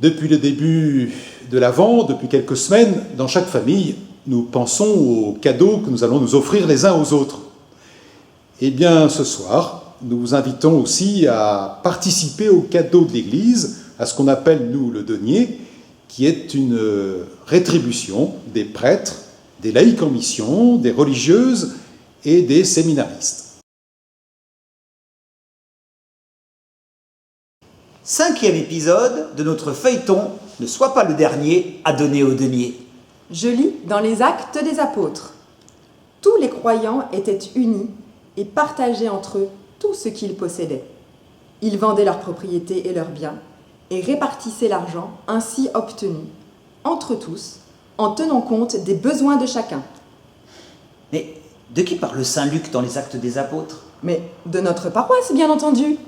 Depuis le début de l'Avent, depuis quelques semaines, dans chaque famille, nous pensons aux cadeaux que nous allons nous offrir les uns aux autres. Eh bien, ce soir, nous vous invitons aussi à participer aux cadeaux de l'Église, à ce qu'on appelle, nous, le denier, qui est une rétribution des prêtres, des laïcs en mission, des religieuses et des séminaristes. 5e épisode de notre feuilleton « Ne sois pas le dernier à donner au denier ». Je lis dans les Actes des Apôtres. Tous les croyants étaient unis et partageaient entre eux tout ce qu'ils possédaient. Ils vendaient leurs propriétés et leurs biens et répartissaient l'argent ainsi obtenu, entre tous, en tenant compte des besoins de chacun. Mais de qui parle saint Luc dans les Actes des Apôtres? Mais de notre paroisse, bien entendu.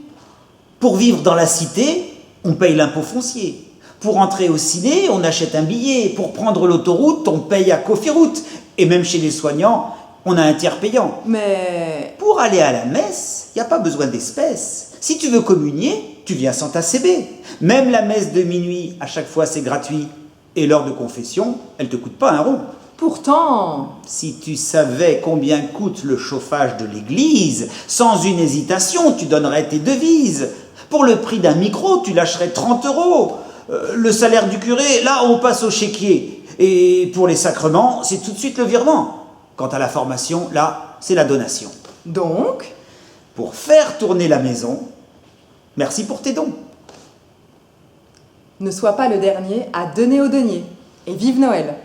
Pour vivre dans la cité, on paye l'impôt foncier. Pour entrer au ciné, on achète un billet. Pour prendre l'autoroute, on paye à Cofiroute. Et même chez les soignants, on a un tiers payant. Mais Pour aller à la messe, il n'y a pas besoin d'espèces. Si tu veux communier, tu viens sans ta CB. Même la messe de minuit, à chaque fois, c'est gratuit. Et l'heure de confession, elle ne te coûte pas un rond. pourtant, Si tu savais combien coûte le chauffage de l'église, sans une hésitation, tu donnerais tes devises. Pour le prix d'un micro, tu lâcherais 30 €. Le salaire du curé, là, on passe au chéquier. Et pour les sacrements, c'est tout de suite le virement. Quant à la formation, là, c'est la donation. donc, Pour faire tourner la maison, merci pour tes dons. ne sois pas le dernier à donner au denier. Et vive Noël!